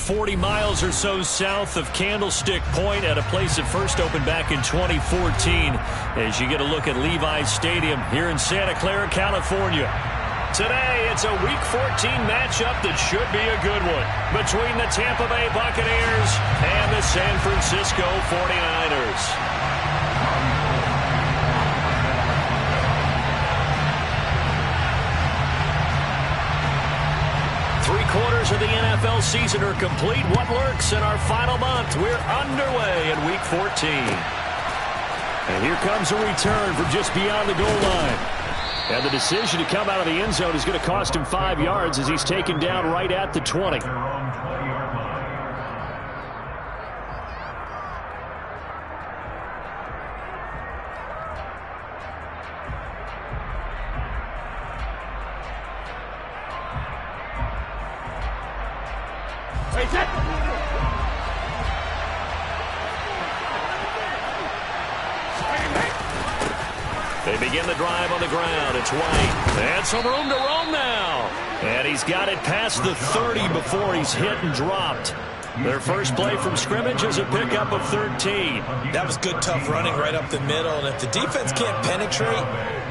40 miles or so south of Candlestick Point at a place that first opened back in 2014 as you get a look at Levi's Stadium here in Santa Clara, California. Today, it's a Week 14 matchup that should be a good one between the Tampa Bay Buccaneers and the San Francisco 49ers. Three-quarters of the NFL season are complete. What lurks in our final month? We're underway in Week 14. And here comes a return from just beyond the goal line. And the decision to come out of the end zone is going to cost him 5 yards as he's taken down right at the 20. They begin the drive on the ground. It's White. And some room to roam now. And he's got it past the 30 before he's hit and dropped. Their first play from scrimmage is a pickup of 13. That was good, tough running right up the middle. And if the defense can't penetrate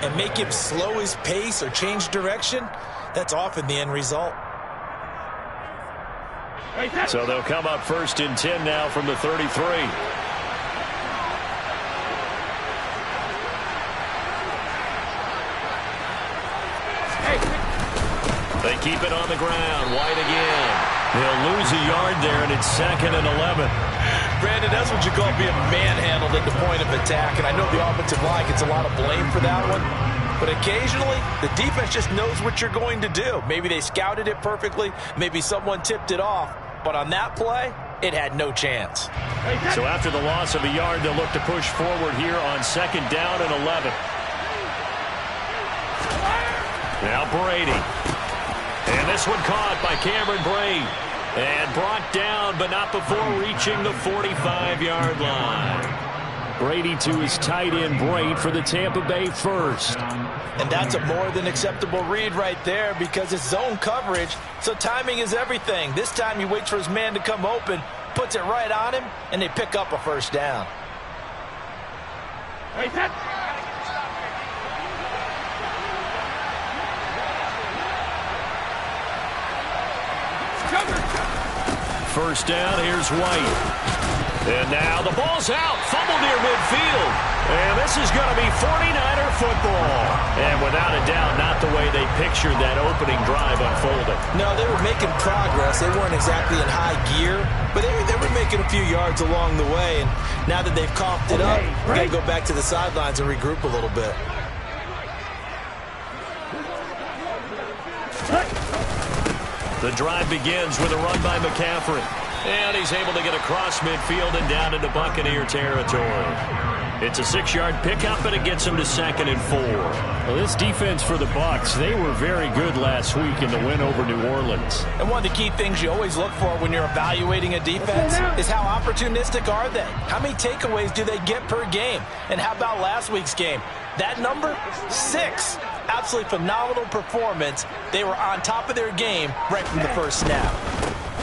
and make him slow his pace or change direction, that's often the end result. So they'll come up first and 10 now from the 33. They keep it on the ground. White again. They'll lose a yard there, and it's 2nd and 11. Brandon, that's what you call being manhandled at the point of attack. And I know the offensive line gets a lot of blame for that one. But occasionally, the defense just knows what you're going to do. Maybe they scouted it perfectly. Maybe someone tipped it off. But on that play, it had no chance. So after the loss of a yard, they'll look to push forward here on 2nd down and 11. Now Brady. And this one caught by Cameron Brate. And brought down, but not before reaching the 45-yard line. Brady to his tight end, Brate, for the Tampa Bay first. And that's a more than acceptable read right there because it's zone coverage, so timing is everything. This time he waits for his man to come open, puts it right on him, and they pick up a first down. First down, here's White. And now the ball's out. Fumble near midfield. And this is going to be 49er football. And without a doubt, not the way they pictured that opening drive unfolding. No, they were making progress. They weren't exactly in high gear, but they were making a few yards along the way. And now that they've coughed it up, we've got to go back to the sidelines and regroup a little bit. The drive begins with a run by McCaffrey. And he's able to get across midfield and down into Buccaneer territory. It's a 6-yard pickup, but it gets him to 2nd and 4. Well, this defense for the Bucs, they were very good last week in the win over New Orleans. And one of the key things you always look for when you're evaluating a defense is how opportunistic are they? How many takeaways do they get per game? And how about last week's game? That number, 6. Absolutely phenomenal performance. They were on top of their game right from the first snap.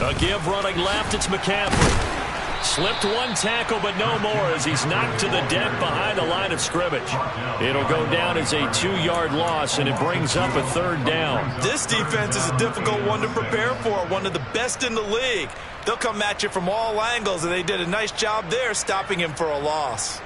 A give running left, it's McCaffrey. Slipped one tackle, but no more as he's knocked to the deck behind the line of scrimmage. It'll go down as a 2-yard loss, and it brings up a 3rd down. This defense is a difficult one to prepare for, one of the best in the league. They'll come at you from all angles, and they did a nice job there stopping him for a loss.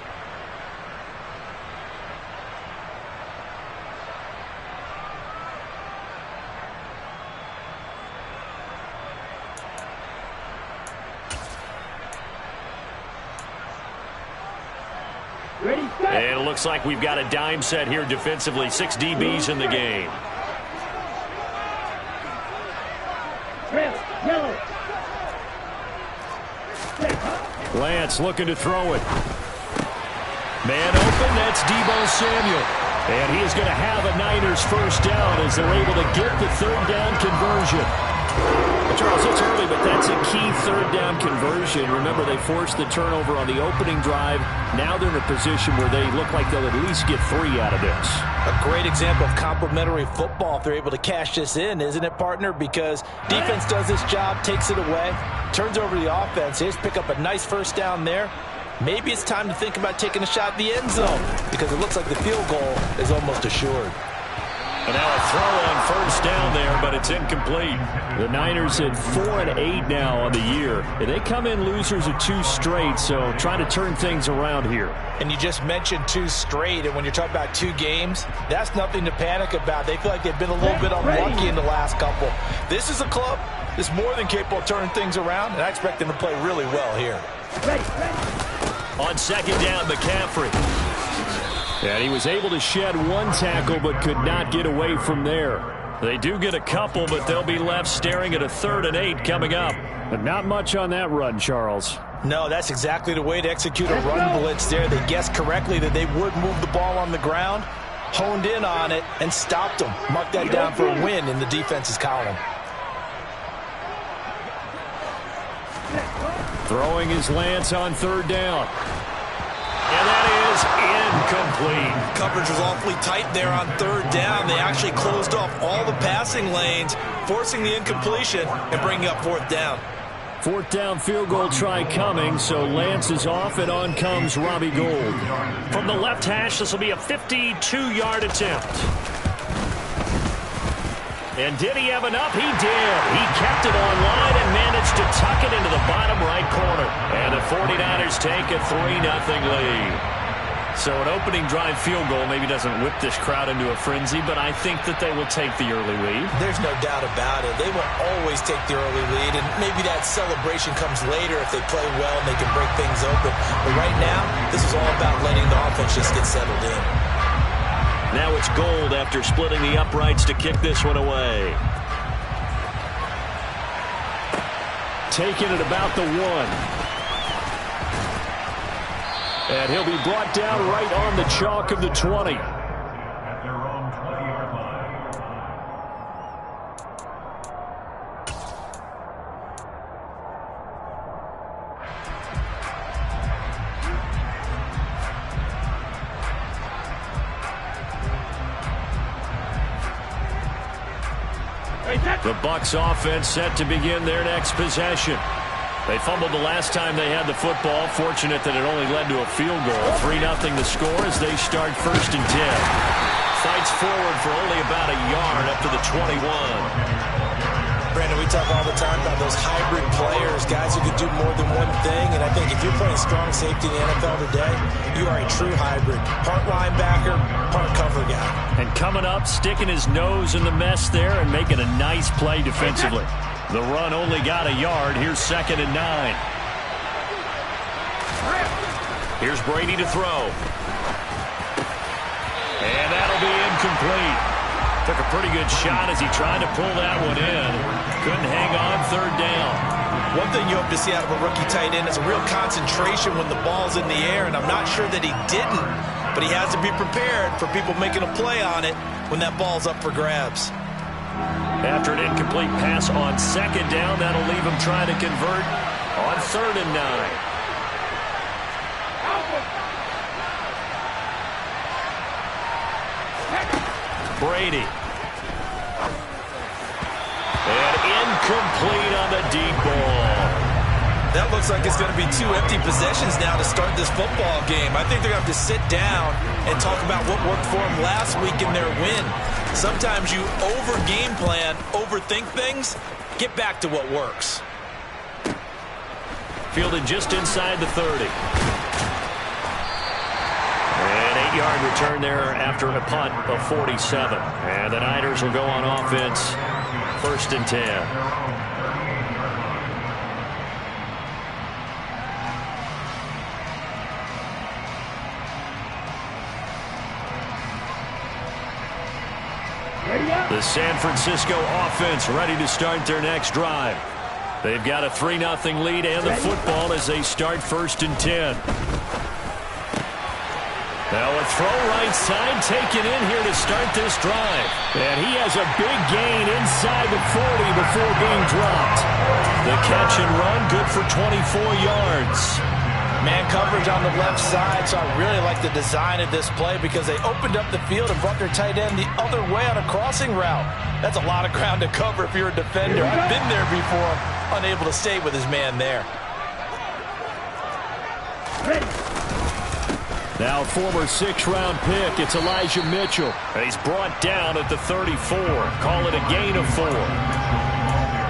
And it looks like we've got a dime set here defensively. 6 DBs in the game. Lance looking to throw it. Man open, that's Deebo Samuel. And he is going to have a Niners first down as they're able to get the 3rd down conversion. Charles, it's early, but that's a key third down conversion. Remember, they forced the turnover on the opening drive. Now they're in a position where they look like they'll at least get 3 out of this. A great example of complementary football if they're able to cash this in, isn't it, partner? Because defense does this job, takes it away, turns over the offense. They just pick up a nice first down there. Maybe it's time to think about taking a shot at the end zone because it looks like the field goal is almost assured. And now a throw on first down there, but it's incomplete. The Niners at 4-8 now on the year. And they come in losers of 2 straight, so trying to turn things around here. And you just mentioned 2 straight, and when you're talking about 2 games, that's nothing to panic about. They feel like they've been a little bit unlucky in the last couple. This is a club that's more than capable of turning things around, and I expect them to play really well here. On second down, McCaffrey. And he was able to shed 1 tackle but could not get away from there. They do get a couple, but they'll be left staring at a 3rd and 8 coming up. But not much on that run, Charles. No, that's exactly the way to execute a run blitz there. They guessed correctly that they would move the ball on the ground, honed in on it, and stopped them. Mark that down for a win in the defense's column. Throwing his Lance on 3rd down. And that is incomplete. Coverage was awfully tight there on 3rd down. They actually closed off all the passing lanes, forcing the incompletion and bringing up 4th down. 4th down field goal try coming, so Lance is off, and on comes Robbie Gould. From the left hash, this will be a 52-yard attempt. And did he have enough? He did. He kept it online and managed to tuck it into the bottom right corner. And the 49ers take a 3-0 lead. So an opening drive field goal maybe doesn't whip this crowd into a frenzy, but I think that they will take the early lead. There's no doubt about it. They will always take the early lead, and maybe that celebration comes later if they play well and they can break things open. But right now, this is all about letting the offense just get settled in. Now it's Gould after splitting the uprights to kick this one away. Taking it about the 1. And he'll be brought down right on the chalk of the 20. At their own 20-yard line. The Bucs offense set to begin their next possession. They fumbled the last time they had the football. Fortunate that it only led to a field goal. 3-0 the score as they start 1st and 10. Fights forward for only about a yard up to the 21. Brandon, we talk all the time about those hybrid players, guys who can do more than one thing. And I think if you're playing strong safety in the NFL today, you are a true hybrid. Part linebacker, part cover guy. And coming up, sticking his nose in the mess there and making a nice play defensively. The run only got a yard. Here's 2nd and 9. Here's Brady to throw. And that'll be incomplete. Took a pretty good shot as he tried to pull that one in. Couldn't hang on 3rd down. One thing you hope to see out of a rookie tight end is a real concentration when the ball's in the air, and I'm not sure that he didn't, but he has to be prepared for people making a play on it when that ball's up for grabs. After an incomplete pass on 2nd down, that'll leave him trying to convert on 3rd and 9. Brady. And incomplete on the deep ball. That looks like it's going to be 2 empty possessions now to start this football game. I think they're going to have to sit down and talk about what worked for them last week in their win. Sometimes you over-game plan, overthink things, get back to what works. Fielded just inside the 30. An 8-yard return there after a punt of 47. And the Niners will go on offense 1st and 10. The San Francisco offense ready to start their next drive. They've got a 3-0 lead and the football as they start 1st and 10. Now a throw right side taken in here to start this drive. And he has a big gain inside the 40 before being dropped. The catch and run, good for 24 yards. Man coverage on the left side, so I really like the design of this play because they opened up the field and brought their tight end the other way on a crossing route. That's a lot of ground to cover if you're a defender. I've been there before, unable to stay with his man there. Now former 6th-round pick, it's Elijah Mitchell. And he's brought down at the 34. Call it a gain of 4.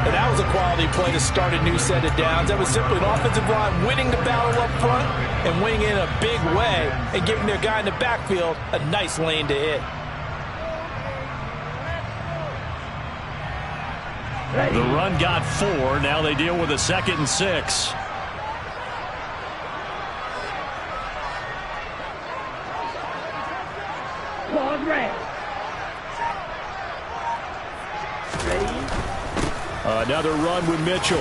And that was a quality play to start a new set of downs. That was simply an offensive line winning the battle up front and winning in a big way and giving their guy in the backfield a nice lane to hit. The run got 4. Now they deal with a 2nd and 6. Another run with Mitchell.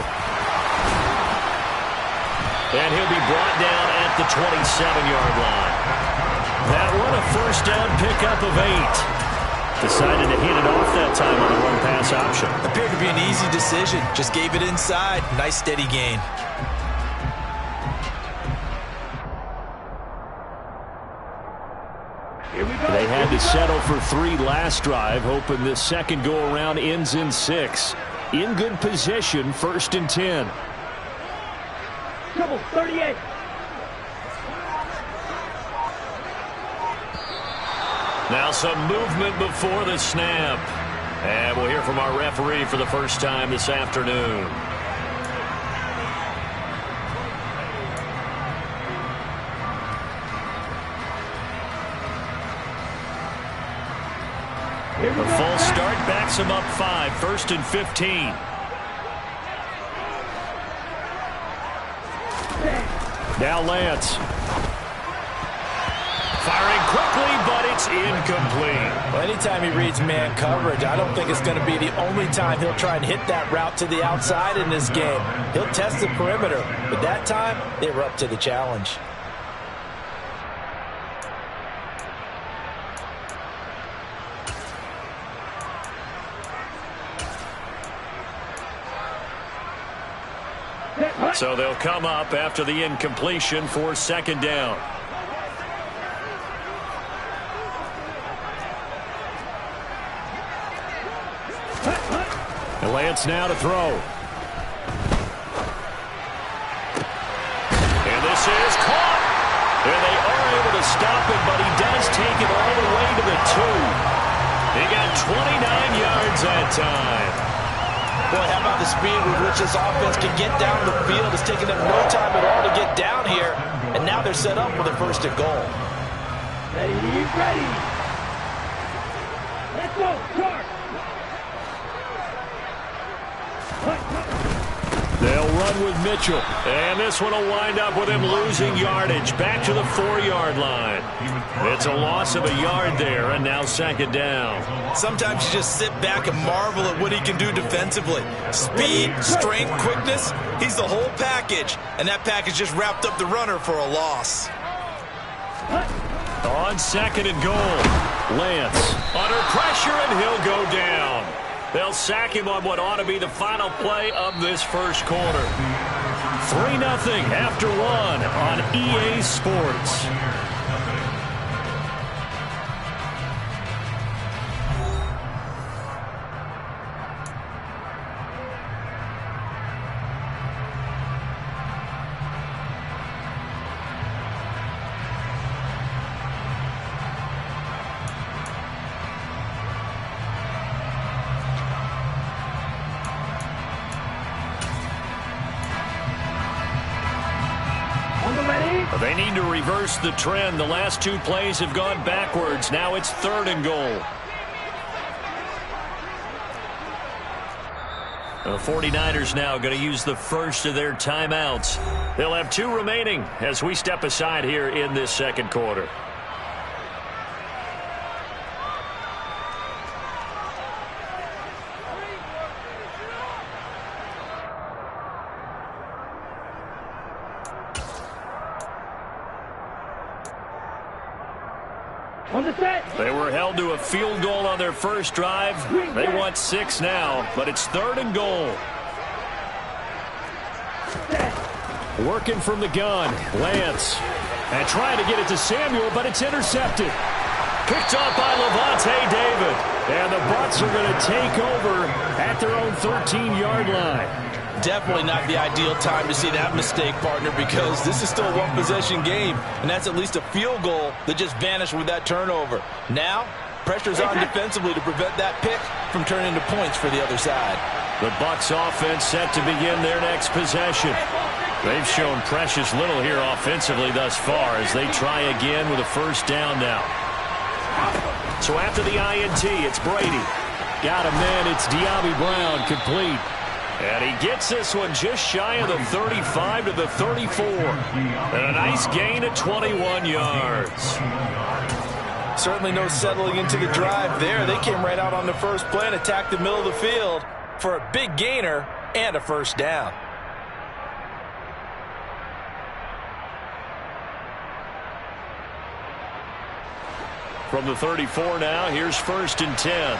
And he'll be brought down at the 27-yard line. That one a first down pickup of 8. Decided to hit it off that time on the run-pass option. Appeared to be an easy decision. Just gave it inside. Nice steady gain. They had to settle for 3 last drive, hoping this second go-around ends in 6. In good position, 1st and 10. Trouble, 38. Now some movement before the snap. And we'll hear from our referee for the first time this afternoon. A full start backs him up 5, 1st and 15. Now Lance. Firing quickly, but it's incomplete. Well, anytime he reads man coverage, I don't think it's going to be the only time he'll try and hit that route to the outside in this game. He'll test the perimeter, but that time, they were up to the challenge. So they'll come up after the incompletion for 2nd down. And Lance now to throw. And this is caught. And they are able to stop it, but he does take it all the way to the 2. He got 29 yards that time. Boy, how about the speed with which this offense can get down the field? It's taken them no time at all to get down here, and now they're set up for the 1st and goal. Ready. Let's go, charge. They'll run with Mitchell, and this one will wind up with him losing yardage back to the 4-yard line. It's a loss of a yard there, and now 2nd down. Sometimes you just sit back and marvel at what he can do defensively. Speed, strength, quickness, he's the whole package, and that package just wrapped up the runner for a loss. On 2nd and goal, Lance under pressure, and he'll go down. They'll sack him on what ought to be the final play of this 1st quarter. 3-0 after 1 on EA Sports. They need to reverse the trend. The last 2 plays have gone backwards. Now it's 3rd and goal. The 49ers now going to use the first of their timeouts. They'll have 2 remaining as we step aside here in this 2nd quarter. On the set. They were held to a field goal on their first drive. They want 6 now, but it's 3rd and goal. Working from the gun, Lance. And trying to get it to Samuel, but it's intercepted. Picked off by Levante David. And the Bucs are going to take over at their own 13-yard line. Definitely not the ideal time to see that mistake, partner, because this is still a one-possession game, and that's at least a field goal that just vanished with that turnover. Now, pressure's on defensively to prevent that pick from turning into points for the other side. The Bucs offense set to begin their next possession. They've shown precious little here offensively thus far as they try again with a first down now. So after the INT, it's Brady. Got a man, it's De'Ami Brown, complete. And he gets this one just shy of the 35 to the 34. And a nice gain of 21 yards. Certainly no settling into the drive there. They came right out on the first play and attacked the middle of the field for a big gainer and a first down. From the 34 now, here's 1st and 10.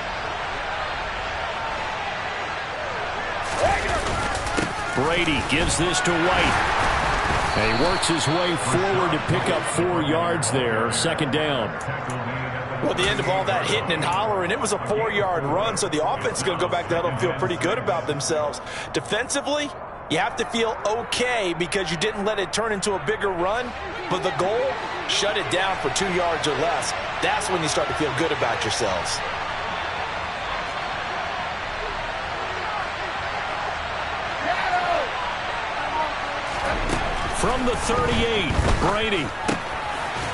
Brady gives this to White. And he works his way forward to pick up 4 yards there. 2nd down. Well, at the end of all that hitting and hollering, it was a 4-yard run, so the offense is going to go back to huddle and feel pretty good about themselves. Defensively, you have to feel okay because you didn't let it turn into a bigger run, but the goal, shut it down for 2 yards or less. That's when you start to feel good about yourselves. From the 38, Brady.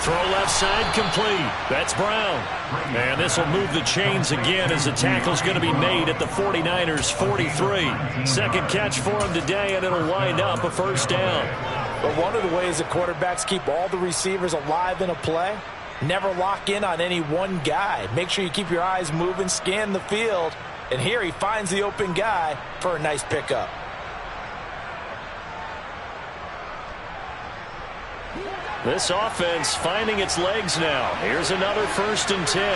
Throw left side complete. That's Brown. And this will move the chains again as the tackle's going to be made at the 49ers' 43. Second catch for him today, and it'll wind up a first down. But one of the ways that quarterbacks keep all the receivers alive in a play, never lock in on any one guy. Make sure you keep your eyes moving, scan the field. And here he finds the open guy for a nice pickup. This offense finding its legs now. Here's another 1st and 10.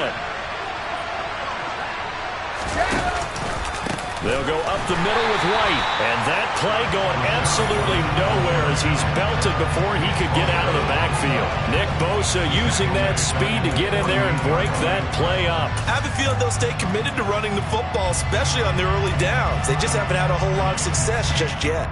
They'll go up the middle with White. And that play going absolutely nowhere as he's belted before he could get out of the backfield. Nick Bosa using that speed to get in there and break that play up. I have a feeling they'll stay committed to running the football, especially on their early downs. They just haven't had a whole lot of success just yet.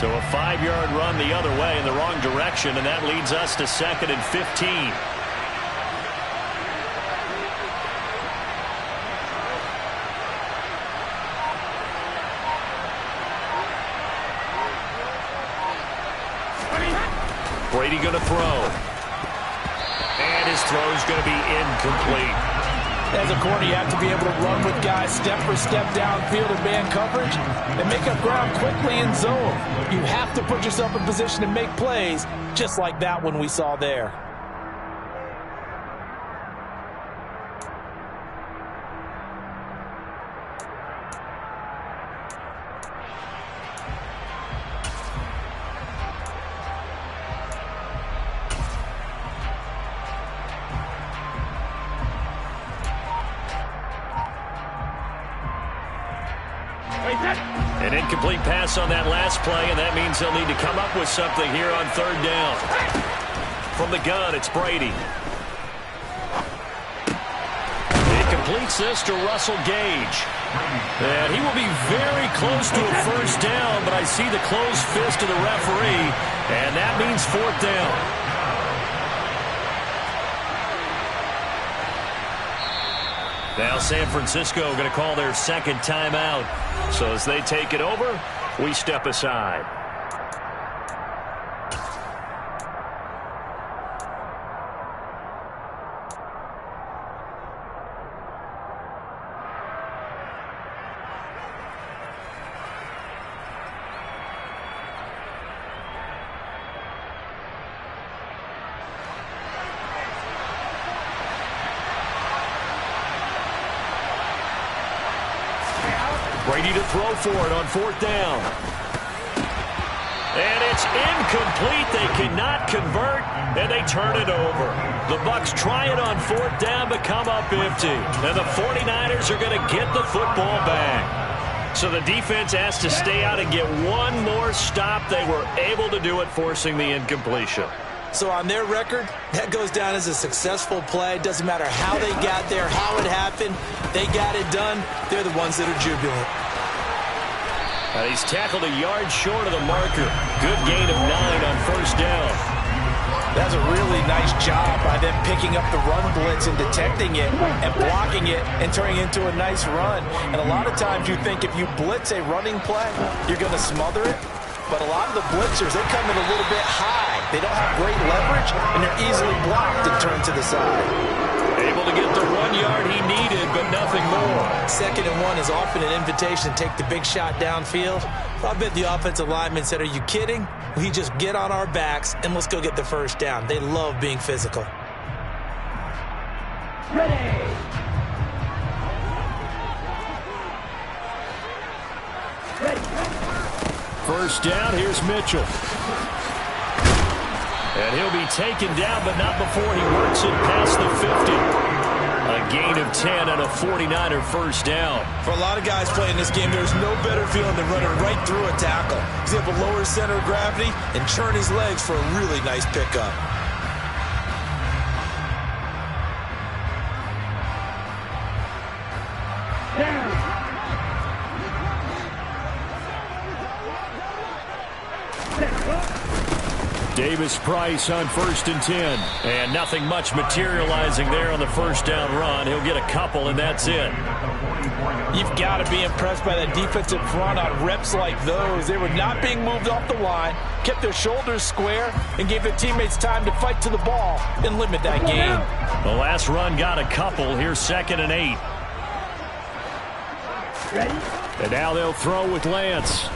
So a 5-yard run the other way in the wrong direction, and that leads us to 2nd and 15. Brady going to throw. And his throw is going to be incomplete. As a corner, you have to be able to run with guys step for step downfield in man coverage and make up ground quickly in zone. You have to put yourself in position to make plays, just like that one we saw there. An incomplete pass on that last play, and that means they'll need to come up with something here on 3rd down. From the gun, it's Brady. He completes this to Russell Gage. And he will be very close to a first down, but I see the closed fist of the referee, and that means 4th down. Now San Francisco going to call their 2nd timeout. So as they take it over, we step aside. Brady to throw for it on 4th down. And it's incomplete. They cannot convert, and they turn it over. The Bucs try it on 4th down, but come up empty. And the 49ers are going to get the football back. So the defense has to stay out and get one more stop. They were able to do it, forcing the incompletion. So on their record, that goes down as a successful play. Doesn't matter how they got there, how it happened. They got it done. They're the ones that are jubilant. He's tackled a yard short of the marker. Good gain of 9 on 1st down. That's a really nice job by them picking up the run blitz and detecting it and blocking it and turning it into a nice run. And a lot of times you think if you blitz a running play, you're going to smother it. But a lot of the blitzers, they come in a little bit high. They don't have great leverage, and they're easily blocked and turned to the side. Able to get the 1 yard he needed, but nothing more. 2nd and 1 is often an invitation to take the big shot downfield. I bet the offensive lineman said, are you kidding? We just get on our backs and let's go get the 1st down. They love being physical. Ready. Ready. 1st down, here's Mitchell. And he'll be taken down, but not before he works it past the 50. A gain of 10 and a 49er 1st down. For a lot of guys playing this game, there's no better feeling than running right through a tackle. He's able to lower his center of gravity and churn his legs for a really nice pickup. Davis-Price on 1st and 10. And nothing much materializing there on the 1st down run. He'll get a couple, and that's it. You've got to be impressed by that defensive front on reps like those. They were not being moved off the line, kept their shoulders square, and gave their teammates time to fight to the ball and limit that gain. The last run got a couple. Here's 2nd and 8. Ready. And now they'll throw with Lance.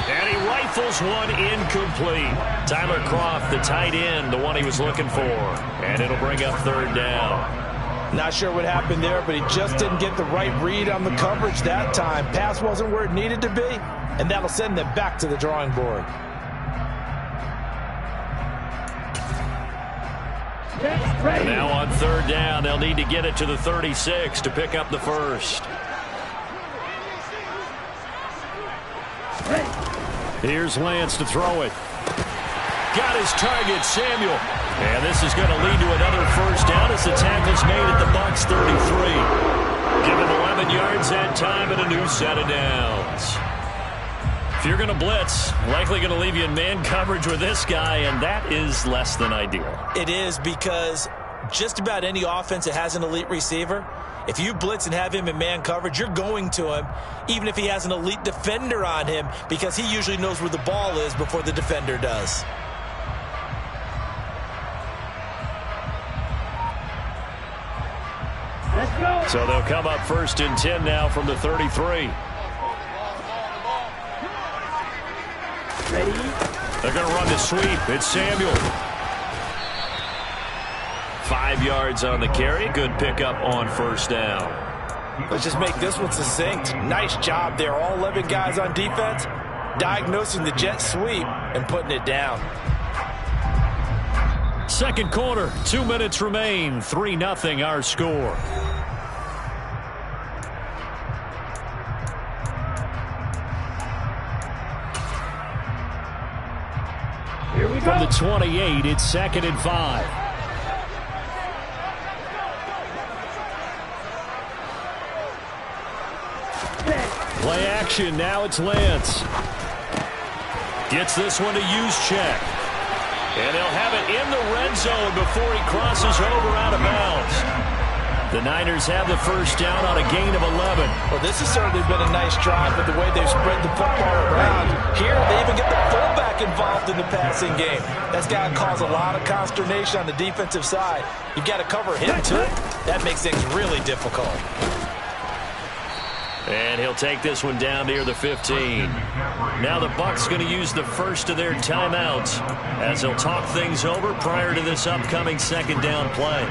And he rifles one incomplete. Tyler Kroft, the tight end, the one he was looking for. And it'll bring up 3rd down. Not sure what happened there, but he just didn't get the right read on the coverage that time. Pass wasn't where it needed to be, and that'll send them back to the drawing board. And now on 3rd down, they'll need to get it to the 36 to pick up the 1st. Here's Lance to throw it. Got his target, Samuel. And this is going to lead to another 1st down as the tackle's made at the Bucs 33. Give him 11 yards that time and a new set of downs. If you're going to blitz, likely going to leave you in man coverage with this guy, and that is less than ideal. It is, because just about any offense that has an elite receiver, if you blitz and have him in man coverage, you're going to him, even if he has an elite defender on him, because he usually knows where the ball is before the defender does. Let's go. So they'll come up 1st and 10 now from the 33. Ready. They're going to run the sweep. It's Samuel. 5 yards on the carry. Good pickup on 1st down. Let's just make this one succinct. Nice job there. All 11 guys on defense diagnosing the jet sweep and putting it down. 2nd quarter, 2 minutes remain. 3-0 our score. Here we go. From the 28, it's 2nd and 5. Play action, now it's Lance. Gets this one to Juszczyk. And they'll have it in the red zone before he crosses over out of bounds. The Niners have the 1st down on a gain of 11. Well, this has certainly been a nice drive with the way they've spread the football around. Here, they even get the fullback involved in the passing game. That's got to cause a lot of consternation on the defensive side. You've got to cover him, too. That makes things really difficult. And he'll take this one down near the 15. Now the Bucs going to use the first of their timeouts as they'll talk things over prior to this upcoming 2nd down play.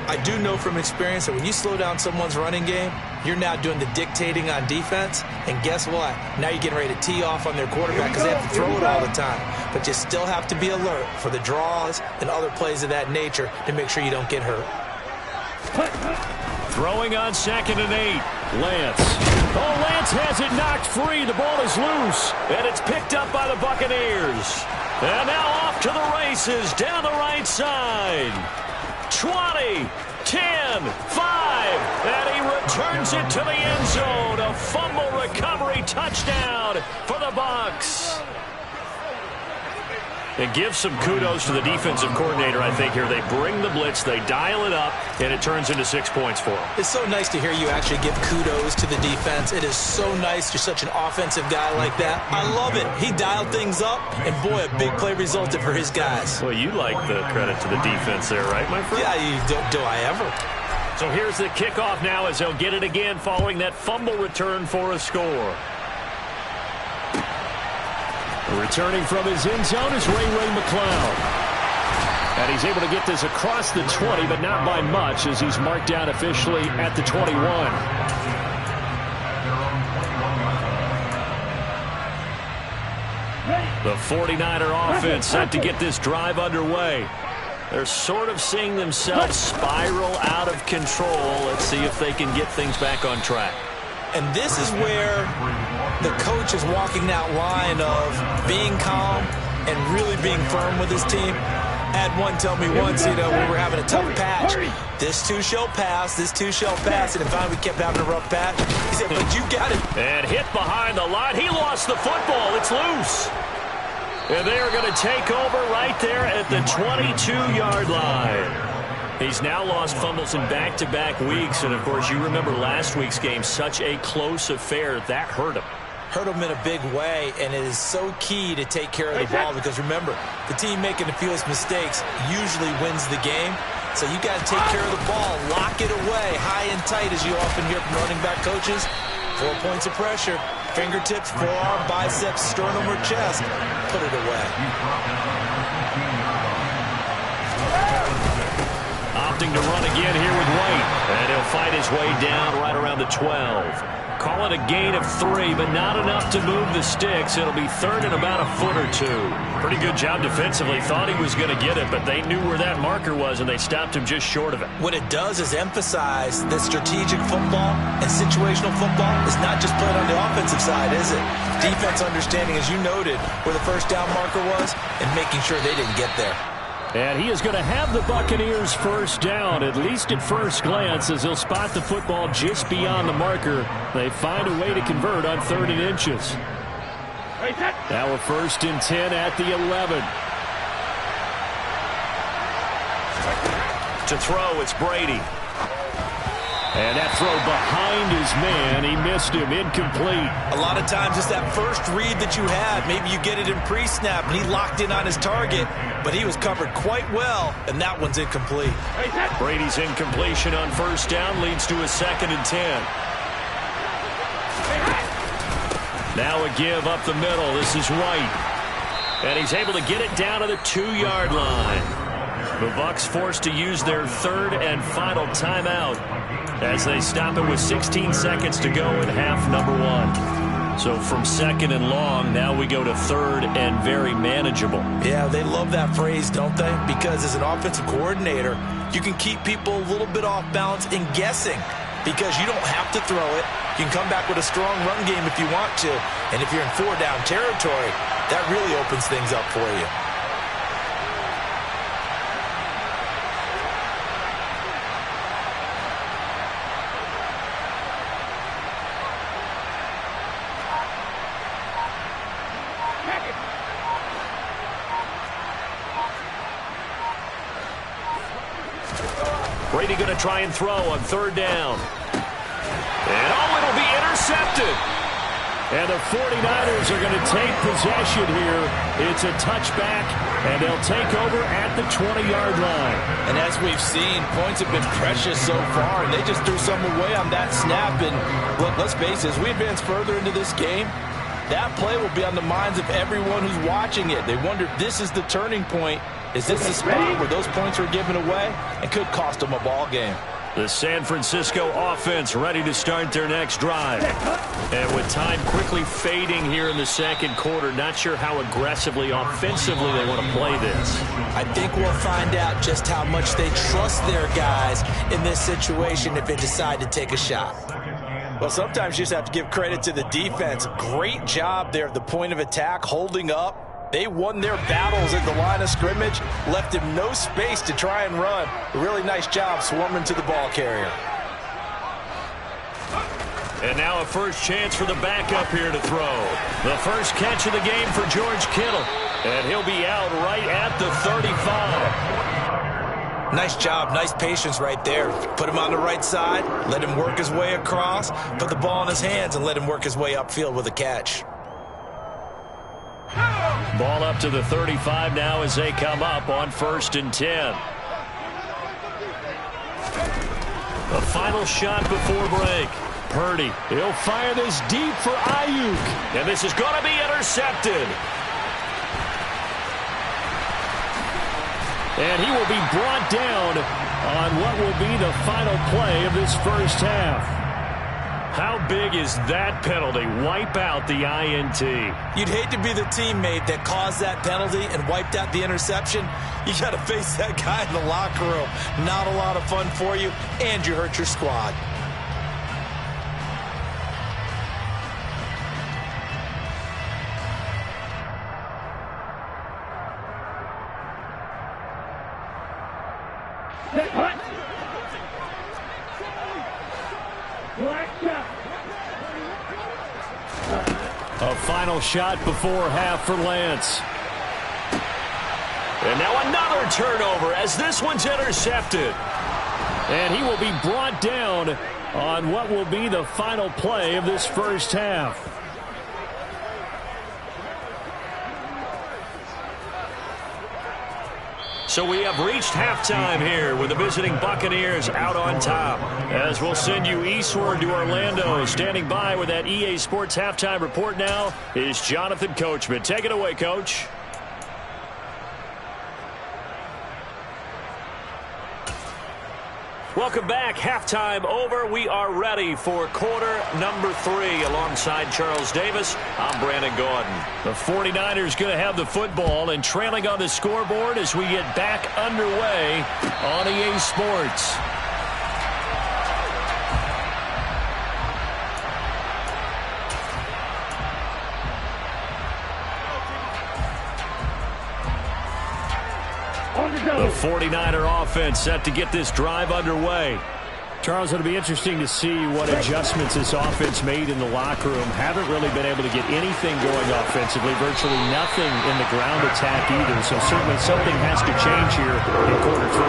I do know from experience that when you slow down someone's running game, you're now doing the dictating on defense. And guess what? Now you're getting ready to tee off on their quarterback because they have to throw it all the time. But you still have to be alert for the draws and other plays of that nature to make sure you don't get hurt. Throwing on 2nd and 8. Lance. Oh, Lance has it knocked free. The ball is loose. And it's picked up by the Buccaneers. And now off to the races down the right side. 20, 10, 5. And he returns it to the end zone. A fumble recovery touchdown for the Bucs. And give some kudos to the defensive coordinator, I think, here. They bring the blitz, they dial it up, and it turns into 6 points for them. It's so nice to hear you actually give kudos to the defense. It is so nice. You're such an offensive guy like that. I love it. He dialed things up, and boy, a big play resulted for his guys. Well, you like the credit to the defense there, right, my friend? Yeah, do I ever? So here's the kickoff now as they'll get it again following that fumble return for a score. Returning from his end zone is Ray McCloud. And he's able to get this across the 20, but not by much as he's marked down officially at the 21. The 49er offense set to get this drive underway. They're sort of seeing themselves spiral out of control. Let's see if they can get things back on track. And this is where the coach is walking that line of being calm and really being firm with his team. Had one tell me once, we were having a tough patch. This too shall pass, this too shall pass. And finally we kept having a rough patch. He said, but you got it. And hit behind the line. He lost the football. It's loose. And they are going to take over right there at the 22-yard line. He's now lost fumbles in back-to-back weeks, and, of course, you remember last week's game, such a close affair. That hurt him. Hurt him in a big way, and it is so key to take care of the ball because, remember, the team making the fewest mistakes usually wins the game. So you got to take care of the ball, lock it away, high and tight, as you often hear from running back coaches. 4 points of pressure, fingertips, forearm, biceps, sternum, or chest. Put it away. Opting to run again here with White. And he'll fight his way down right around the 12. Call it a gain of 3, but not enough to move the sticks. It'll be third and about a foot or two. Pretty good job defensively. Thought he was going to get it, but they knew where that marker was, and they stopped him just short of it. What it does is emphasize that strategic football and situational football is not just played on the offensive side, is it? Defense understanding, as you noted, where the first down marker was and making sure they didn't get there. And he is going to have the Buccaneers first down, at least at first glance, as he'll spot the football just beyond the marker. They find a way to convert on 3rd and inches. Now a 1st and 10 at the 11. To throw, it's Brady. And that throw behind his man, he missed him, incomplete. A lot of times it's that first read that you had. Maybe you get it in pre-snap, and he locked in on his target, but he was covered quite well, and that one's incomplete. Brady's incompletion on 1st down leads to a 2nd and 10. Now a give up the middle. This is White. And he's able to get it down to the 2-yard line. The Bucs forced to use their 3rd and final timeout as they stop it with 16 seconds to go in half number 1. So from 2nd and long, now we go to 3rd and very manageable. Yeah, they love that phrase, don't they? Because as an offensive coordinator, you can keep people a little bit off balance and guessing because you don't have to throw it. You can come back with a strong run game if you want to. And if you're in 4-down territory, that really opens things up for you. Brady going to try and throw on 3rd down. And it'll be intercepted. And the 49ers are going to take possession here. It's a touchback, and they'll take over at the 20-yard line. And as we've seen, points have been precious so far, and they just threw some away on that snap. And look, let's face it, as we advance further into this game, that play will be on the minds of everyone who's watching it. They wonder if this is the turning point Is this the spot where those points were given away and could cost them a ball game? The San Francisco offense ready to start their next drive. And with time quickly fading here in the second quarter, not sure how aggressively, offensively they want to play this. I think we'll find out just how much they trust their guys in this situation if they decide to take a shot. Well, sometimes you just have to give credit to the defense. Great job there at the point of attack, holding up. They won their battles at the line of scrimmage, left him no space to try and run. A really nice job swarming to the ball carrier. And now a first chance for the backup here to throw. The first catch of the game for George Kittle. And he'll be out right at the 35. Nice job, nice patience right there. Put him on the right side, let him work his way across, put the ball in his hands, and let him work his way upfield with a catch. Ball up to the 35 now as they come up on 1st and 10. The final shot before break. Purdy, he'll fire this deep for Ayuk. And this is going to be intercepted. And he will be brought down on what will be the final play of this first half. How big is that penalty? Wipe out the INT. You'd hate to be the teammate that caused that penalty and wiped out the interception. You got to face that guy in the locker room. Not a lot of fun for you, and you hurt your squad. A final shot before half for Lance. And now another turnover as this one's intercepted. And he will be brought down on what will be the final play of this first half. So we have reached halftime here with the visiting Buccaneers out on top. As we'll send you eastward to Orlando. Standing by with that EA Sports halftime report now is Jonathan Coachman. Take it away, Coach. Welcome back. Halftime over. We are ready for quarter number 3 alongside Charles Davis. I'm Brandon Gordon. The 49ers going to have the football and trailing on the scoreboard as we get back underway on EA Sports. The 49er offense set to get this drive underway. Charles, it'll be interesting to see what adjustments this offense made in the locker room. Haven't really been able to get anything going offensively, virtually nothing in the ground attack either. So certainly something has to change here in quarter 3.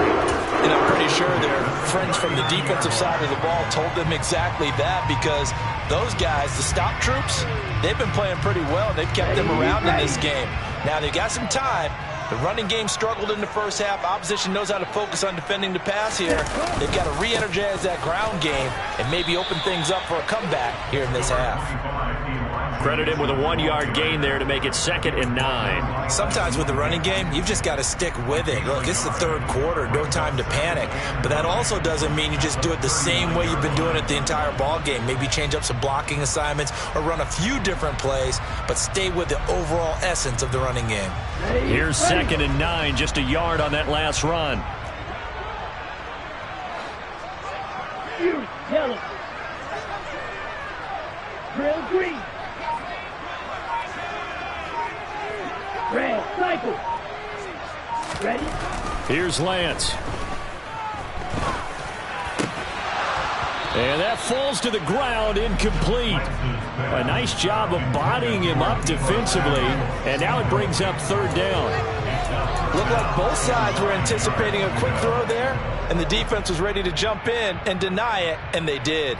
And I'm pretty sure their friends from the defensive side of the ball told them exactly that, because those guys, the stop troops, they've been playing pretty well. They've kept them around in this game. Now they've got some time. The running game struggled in the first half. Opposition knows how to focus on defending the pass here. They've got to re-energize that ground game and maybe open things up for a comeback here in this half. Credit him with a 1-yard gain there to make it 2nd and 9. Sometimes with the running game, you've just got to stick with it. Look, it's the third quarter, no time to panic. But that also doesn't mean you just do it the same way you've been doing it the entire ball game. Maybe change up some blocking assignments or run a few different plays, but stay with the overall essence of the running game. Here's 2nd and 9, just a yard on that last run. Yellow. Real green. Red, cycle. Ready? Here's Lance. And that falls to the ground, incomplete. A nice job of bodying him up defensively, and now it brings up 3rd down. Looked like both sides were anticipating a quick throw there, and the defense was ready to jump in and deny it, and they did.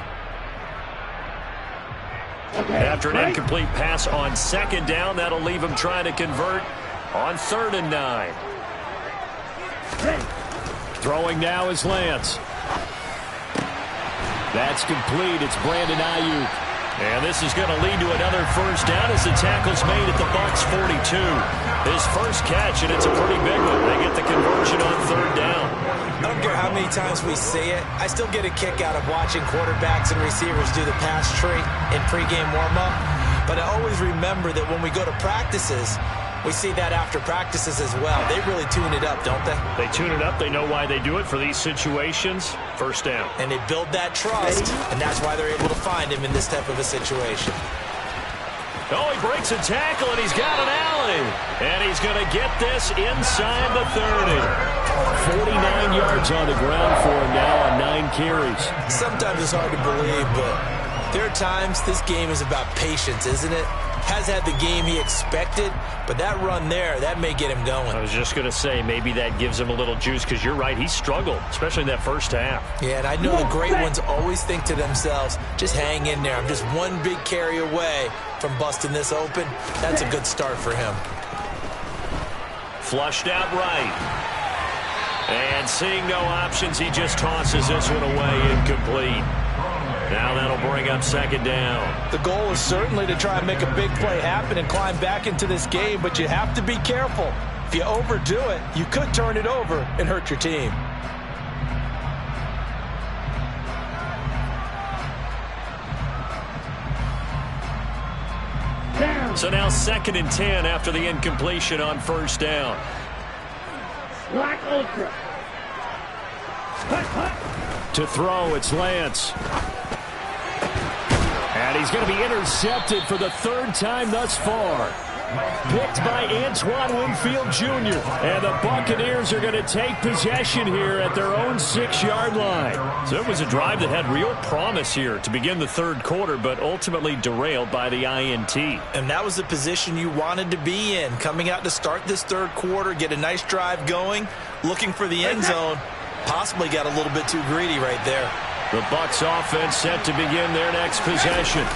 After an incomplete pass on 2nd down, that'll leave him trying to convert on 3rd and 9. Throwing now is Lance. That's complete. It's Brandon Ayuk. And this is going to lead to another first down as the tackle's made at the Bucs 42. His first catch, and it's a pretty big one. They get the conversion on third down. I don't care how many times we say it, I still get a kick out of watching quarterbacks and receivers do the pass tree in pregame warm-up. But I always remember that when we go to practices, we see that after practices as well. They really tune it up, don't they? They tune it up. They know why they do it for these situations. First down. And they build that trust, and that's why they're able to find him in this type of a situation. Oh, he breaks a tackle, and he's got an alley. And he's going to get this inside the 30. 49 yards on the ground for him now on 9 carries. Sometimes it's hard to believe, but there are times this game is about patience, isn't it? Has had the game he expected, but that run there, that may get him going. I was just going to say, maybe that gives him a little juice, because you're right, he struggled, especially in that first half. Yeah, and I know the great ones always think to themselves, just hang in there. I'm just one big carry away from busting this open. That's a good start for him. Flushed out right. And seeing no options, he just tosses this one away, incomplete. Now that'll bring up second down. The goal is certainly to try and make a big play happen and climb back into this game, but you have to be careful. If you overdo it, you could turn it over and hurt your team. So now 2nd and 10 after the incompletion on first down. Black Ultra. To throw, it's Lance. And he's going to be intercepted for the 3rd time thus far. Picked by Antoine Winfield Jr. And the Buccaneers are going to take possession here at their own 6-yard line. So it was a drive that had real promise here to begin the 3rd quarter, but ultimately derailed by the INT. And that was the position you wanted to be in. Coming out to start this 3rd quarter, get a nice drive going, looking for the end zone. Possibly got a little bit too greedy right there. The Bucs offense set to begin their next possession.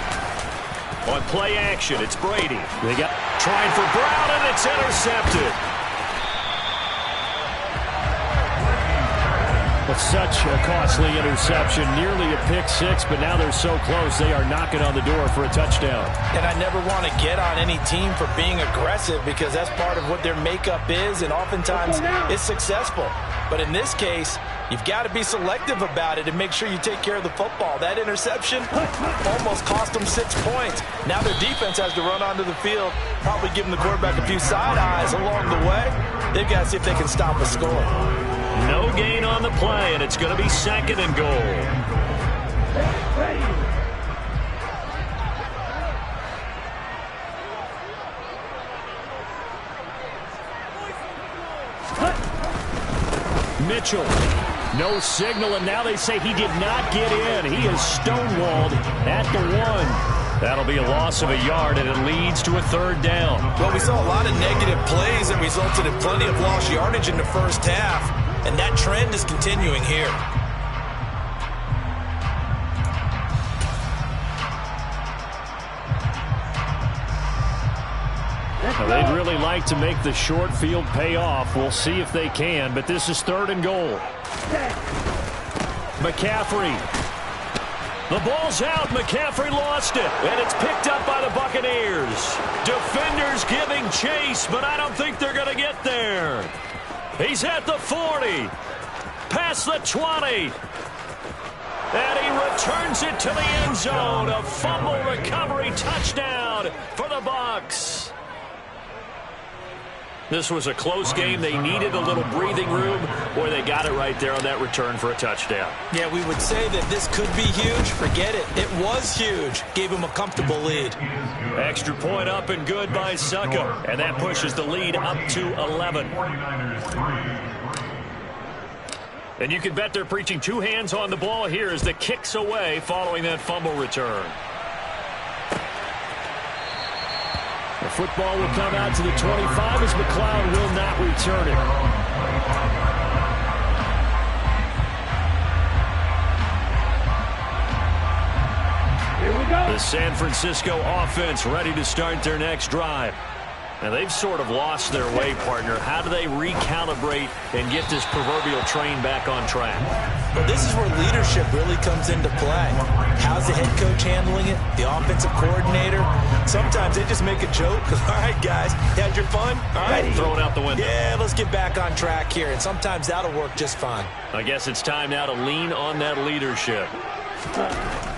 On play action, it's Brady. They got trying for Brown, and it's intercepted. But such a costly interception, nearly a pick six, but now they're so close they are knocking on the door for a touchdown. And I never want to get on any team for being aggressive, because that's part of what their makeup is, and oftentimes it's successful. But in this case, you've got to be selective about it and make sure you take care of the football. That interception almost cost them 6 points. Now their defense has to run onto the field, probably giving the quarterback a few side eyes along the way. They've got to see if they can stop a score. No gain on the play, and it's going to be 2nd and goal. Mitchell, no signal, and now they say he did not get in. He is stonewalled at the 1. That'll be a loss of a yard, and it leads to a 3rd down. Well, we saw a lot of negative plays that resulted in plenty of lost yardage in the first half, and that trend is continuing here. Now, they'd really like to make the short field pay off. We'll see if they can, but this is 3rd and goal. McCaffrey. The ball's out. McCaffrey lost it, and it's picked up by the Buccaneers. Defenders giving chase, but I don't think they're going to get there. He's at the 40, past the 20, and he returns it to the end zone. A fumble recovery touchdown for the Bucs. This was a close game. They needed a little breathing room. Boy, they got it right there on that return for a touchdown. Yeah, we would say that this could be huge. Forget it. It was huge. Gave him a comfortable lead. Extra point up and good by Succa. And that pushes the lead up to 11. And you can bet they're preaching 2 hands on the ball here as the kick's away following that fumble return. The football will come out to the 25 as McLeod will not return it. Here we go. The San Francisco offense ready to start their next drive. And they've sort of lost their way, partner. How do they recalibrate and get this proverbial train back on track? Well, this is where leadership really comes into play. How's the head coach handling it? The offensive coordinator? Sometimes they just make a joke. All right, guys, you had your fun? All right. Throw it out the window. Yeah, let's get back on track here. And sometimes that'll work just fine. I guess it's time now to lean on that leadership.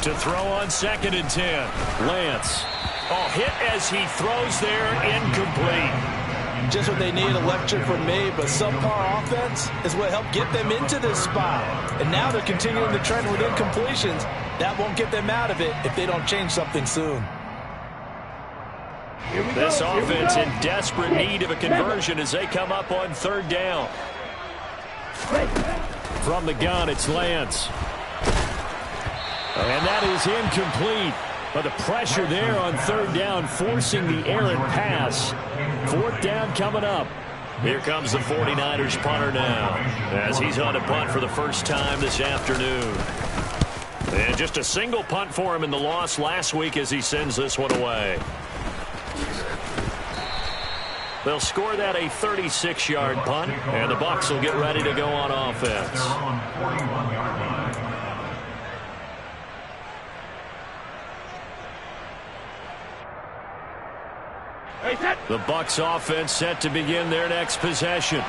To throw on 2nd and 10. Lance. Oh, hit as he throws there, incomplete. Just what they need, a lecture from me, but subpar offense is what helped get them into this spot. And now they're continuing the trend with incompletions. That won't get them out of it if they don't change something soon. This offense in desperate need of a conversion as they come up on 3rd down. From the gun, it's Lance. And that is incomplete. But the pressure there on 3rd down, forcing the errant pass. 4th down coming up. Here comes the 49ers punter now, as he's on a punt for the first time this afternoon. And just a single punt for him in the loss last week as he sends this one away. They'll score that a 36-yard punt, and the Bucs will get ready to go on offense. The Bucs offense set to begin their next possession.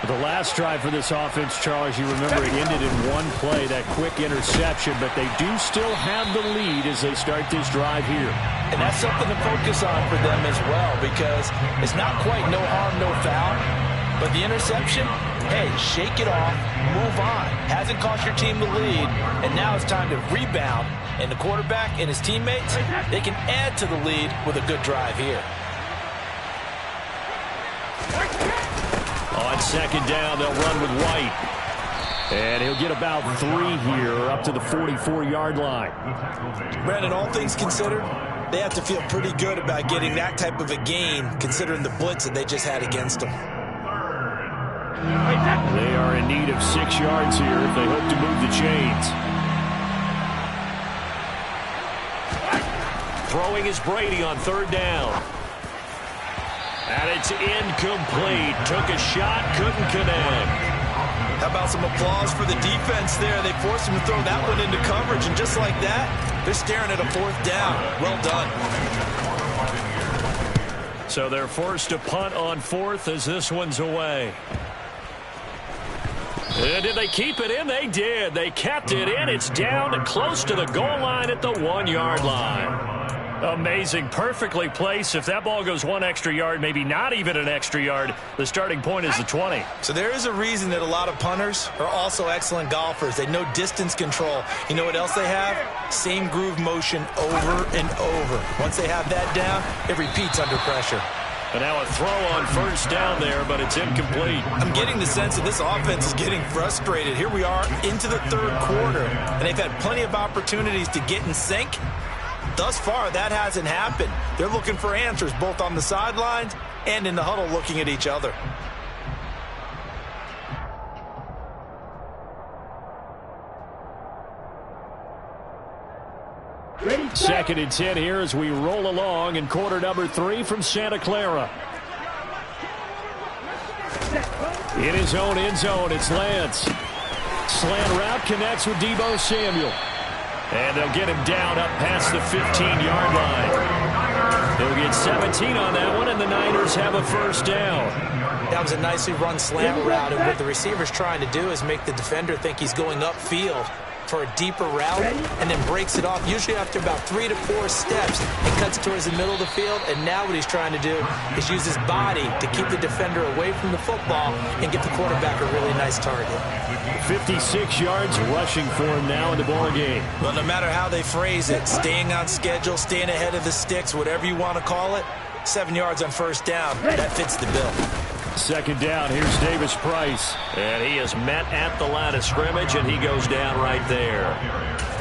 The last drive for this offense, Charles, you remember it ended in one play, that quick interception, but they do still have the lead as they start this drive here. And that's something to focus on for them as well, because it's not quite no harm, no foul, but the interception, hey, shake it off, move on. Hasn't cost your team the lead, and now it's time to rebound, and the quarterback and his teammates, they can add to the lead with a good drive here. On 2nd down, they'll run with White. And he'll get about 3 here, up to the 44-yard line. Brandon, all things considered, they have to feel pretty good about getting that type of a gain, considering the blitz that they just had against them. They are in need of 6 yards here if they hope to move the chains. Throwing is Brady on 3rd down. And it's incomplete. Took a shot, couldn't connect. How about some applause for the defense there? They forced him to throw that one into coverage, and just like that, they're staring at a 4th down. Well done. So they're forced to punt on 4th as this one's away. And did they keep it in? They did. They kept it in. It's down close to the goal line at the 1-yard line. Amazing. Perfectly placed. If that ball goes 1 extra yard, maybe not even an extra yard, the starting point is the 20. So there is a reason that a lot of punters are also excellent golfers. They know distance control. You know what else they have? Same groove motion over and over. Once they have that down, it repeats under pressure. And now a throw on 1st down there, but it's incomplete. I'm getting the sense that this offense is getting frustrated. Here we are into the 3rd quarter, and they've had plenty of opportunities to get in sync. Thus far, that hasn't happened. They're looking for answers both on the sidelines and in the huddle looking at each other. Second and 10 here as we roll along in quarter number 3 from Santa Clara. In his own end zone, it's Lance. Slant route connects with Deebo Samuel. And they'll get him down up past the 15-yard line. They'll get 17 on that one, and the Niners have a 1st down. That was a nicely run slant route, and what the receiver's trying to do is make the defender think he's going upfield for a deeper route, and then breaks it off, usually after about 3 to 4 steps, and cuts towards the middle of the field. And now what he's trying to do is use his body to keep the defender away from the football and give the quarterback a really nice target. 56 yards rushing for him now in the ball game. Well, no matter how they phrase it, staying on schedule, staying ahead of the sticks, whatever you want to call it, 7 yards on 1st down, that fits the bill. 2nd down, here's Davis Price. And he is met at the line of scrimmage, and he goes down right there.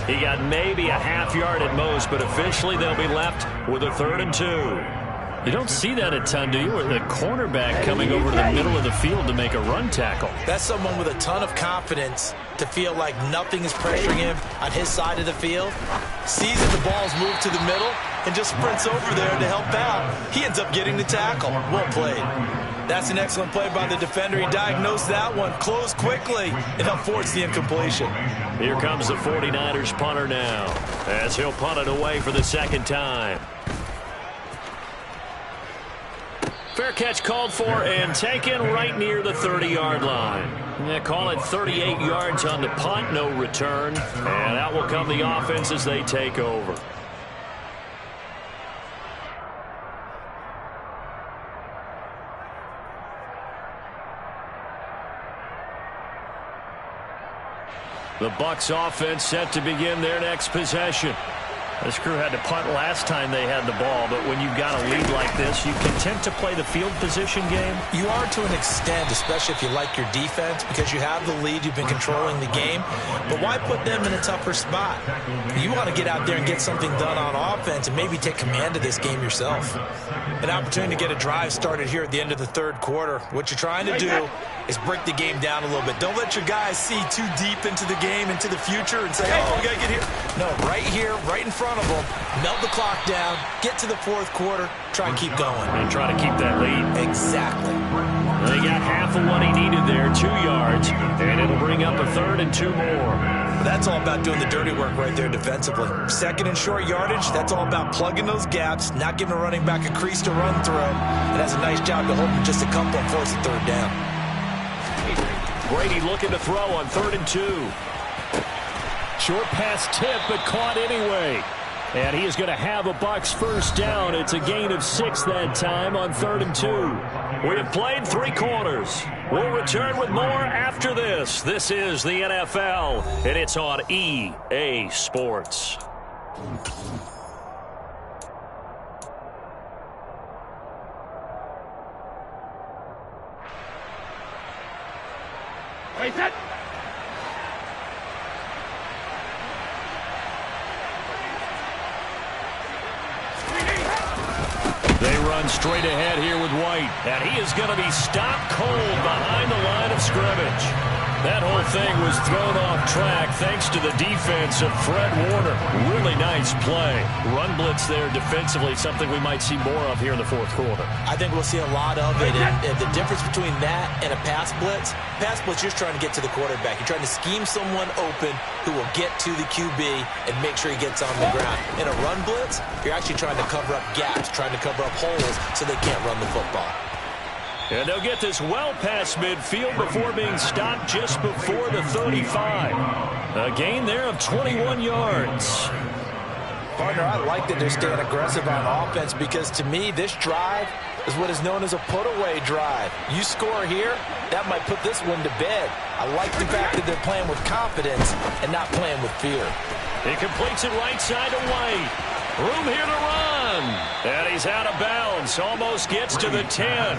He got maybe a half yard at most, but officially they'll be left with a 3rd and 2. You don't see that a ton, do you? With the cornerback coming over to the middle of the field to make a run tackle. That's someone with a ton of confidence to feel like nothing is pressuring him on his side of the field. sees that the ball's moved to the middle, and just sprints over there to help out. He ends up getting the tackle. Well played. That's an excellent play by the defender. He diagnosed that one, closed quickly, and helped force the incompletion. Here comes the 49ers punter now, as he'll punt it away for the second time. Fair catch called for and taken right near the 30-yard line. They call it 38 yards on the punt, no return. And out will come the offense as they take over. The Bucs offense set to begin their next possession. This crew had to punt last time they had the ball, but when you've got a lead like this, you content to play the field position game? You are to an extent, especially if you like your defense, because you have the lead, you've been controlling the game. But why put them in a tougher spot? You want to get out there and get something done on offense and maybe take command of this game yourself. An opportunity to get a drive started here at the end of the third quarter. What you're trying to do is break the game down a little bit. Don't let your guys see too deep into the game, into the future, and say, oh, we got to get here. No, right here, right in front of them, melt the clock down, get to the fourth quarter, try and keep going. And try to keep that lead. Exactly. They got half of what he needed there, 2 yards, and it'll bring up a 3rd and 2 more. That's all about doing the dirty work right there defensively. Second and short yardage, that's all about plugging those gaps, not giving a running back a crease to run through. It has a nice job to hold him just a couple and force the third down. Brady looking to throw on 3rd and 2. Short pass tip, but caught anyway. And he is going to have a Bucs first down. It's a gain of 6 that time on 3rd and 2. We have played 3 quarters. We'll return with more after this. This is the NFL, and it's on EA Sports. Wait, set. They run straight ahead here with White, and he is going to be stopped cold behind the line of scrimmage. That whole thing was thrown off track thanks to the defense of Fred Warner. Really nice play. Run blitz there defensively, something we might see more of here in the fourth quarter. I think we'll see a lot of it. And the difference between that and a pass blitz, you're just trying to get to the quarterback. You're trying to scheme someone open who will get to the QB and make sure he gets on the ground. In a run blitz, you're actually trying to cover up gaps, trying to cover up holes so they can't run the football. And they'll get this well past midfield before being stopped just before the 35. A gain there of 21 yards. Partner, I like that they're staying aggressive on offense because to me, this drive is what is known as a put-away drive. You score here, that might put this one to bed. I like the fact that they're playing with confidence and not playing with fear. He completes it right side to White. Room here to run. And he's out of bounds. Almost gets to the 10.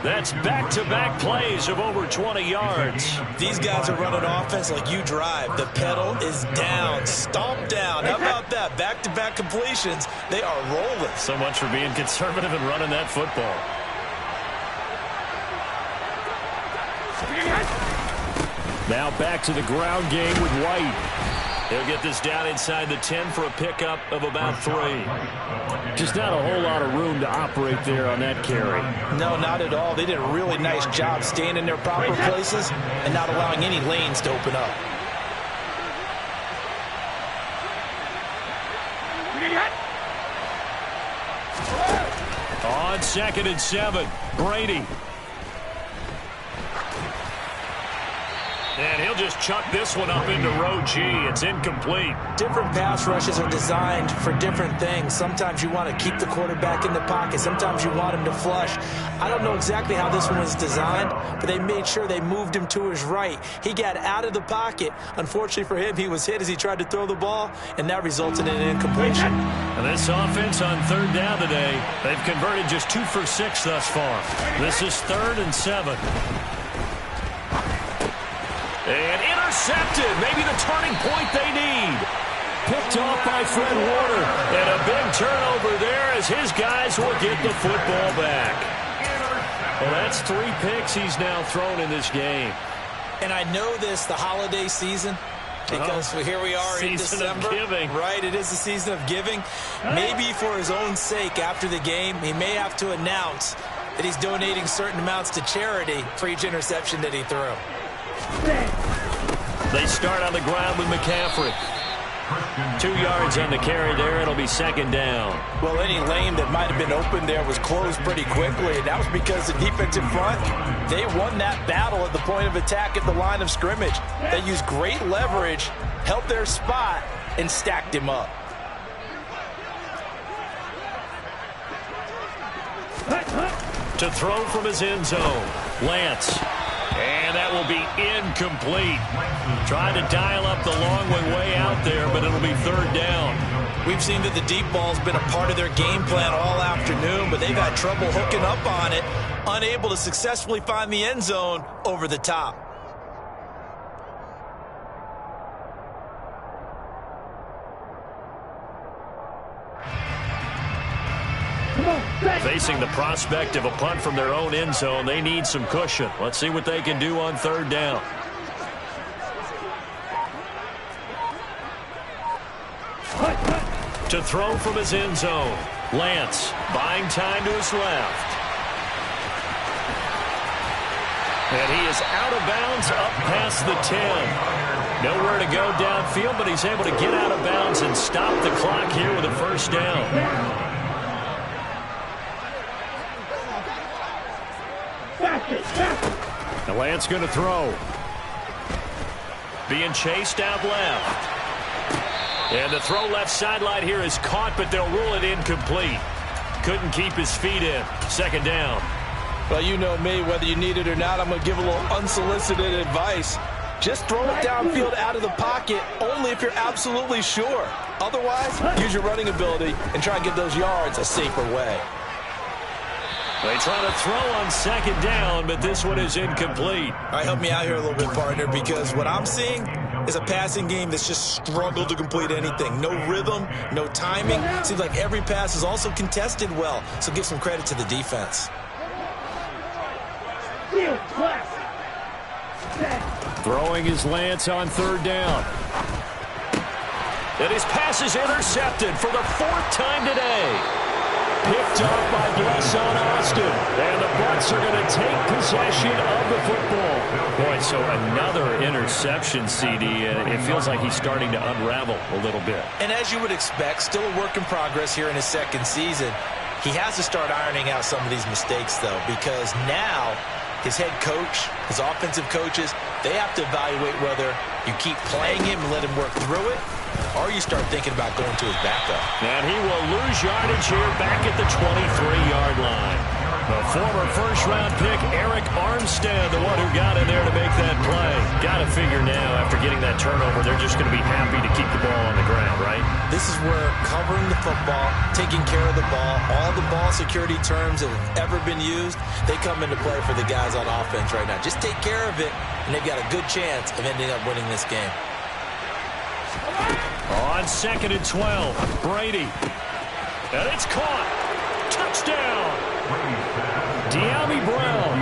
That's back-to-back plays of over 20 yards. These guys are running offense like you drive. The pedal is down, stomped down. How about that? Back-to-back completions. They are rolling. So much for being conservative and running that football. Now back to the ground game with White. He'll get this down inside the 10 for a pickup of about 3. Just not a whole lot of room to operate there on that carry. No, not at all. They did a really nice job staying in their proper places and not allowing any lanes to open up. On 2nd and 7, Brady. And he'll just chuck this one up into row G. It's incomplete. Different pass rushes are designed for different things. Sometimes you want to keep the quarterback in the pocket. Sometimes you want him to flush. I don't know exactly how this one was designed, but they made sure they moved him to his right. He got out of the pocket. Unfortunately for him, he was hit as he tried to throw the ball, and that resulted in an incompletion. And this offense on 3rd down today, they've converted just 2 for 6 thus far. This is 3rd and 7. And intercepted. Maybe the turning point they need. Picked off by Fred Warner. And a big turnover there as his guys will get the football back. Well, that's 3 picks he's now thrown in this game. And I know this, the holiday season, Because here we are in December. Right, it is the season of giving. Maybe for his own sake after the game, he may have to announce that he's donating certain amounts to charity for each interception that he threw. They start on the ground with McCaffrey. 2 yards on the carry there. It'll be second down. Well, any lane that might have been open there was closed pretty quickly, and that was because the defensive front, they won that battle at the point of attack at the line of scrimmage. They used great leverage, held their spot, and stacked him up. To throw from his end zone, Lance. And that will be incomplete. Trying to dial up the long one way out there, but it'll be third down. We've seen that the deep ball's been a part of their game plan all afternoon, but they've had trouble hooking up on it, unable to successfully find the end zone over the top. Facing the prospect of a punt from their own end zone, they need some cushion. Let's see what they can do on third down. To throw from his end zone, Lance buying time to his left. And he is out of bounds up past the 10. Nowhere to go downfield, but he's able to get out of bounds and stop the clock here with a first down. The Lance going to throw. Being chased out left. And the throw left sideline here is caught, but they'll rule it incomplete. Couldn't keep his feet in. Second down. Well, you know me, whether you need it or not, I'm going to give a little unsolicited advice. Just throw it downfield out of the pocket only if you're absolutely sure. Otherwise, use your running ability and try and get those yards a safer way. They try to throw on second down, but this one is incomplete. All right, help me out here a little bit, partner, because what I'm seeing is a passing game that's just struggled to complete anything. No rhythm, no timing. Seems like every pass is also contested well, so give some credit to the defense. Throwing his Lance on third down. And his pass is intercepted for the 4th time today. Picked off by Blesson Austin. And the Bucs are going to take possession of the football. Boy, so another interception, CD, and it feels like he's starting to unravel a little bit. And as you would expect, still a work in progress here in his second season. He has to start ironing out some of these mistakes, though, because now his head coach, his offensive coaches, they have to evaluate whether you keep playing him and let him work through it, or you start thinking about going to his backup. And he will lose yardage here back at the 23-yard line. The former first-round pick, Eric Armstead, the one who got in there to make that play. Got to figure now, after getting that turnover, they're just going to be happy to keep the ball on the ground, right? This is where covering the football, taking care of the ball, all the ball security terms that have ever been used, they come into play for the guys on offense right now. Just take care of it, and they've got a good chance of ending up winning this game. On 2nd and 12, Brady. And it's caught. Touchdown. De'Ami Brown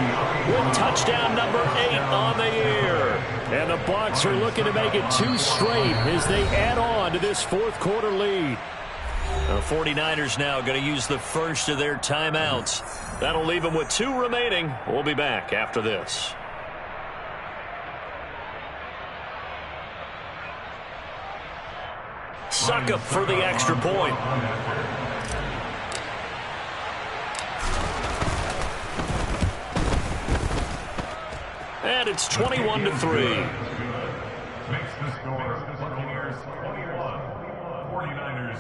with touchdown number 8 on the year. And the Bucs are looking to make it 2 straight as they add on to this 4th quarter lead. The 49ers now going to use the first of their timeouts. That'll leave them with 2 remaining. We'll be back after this. Succop for the extra point. And it's 21-3. Makes the score Buccaneers 21, 49ers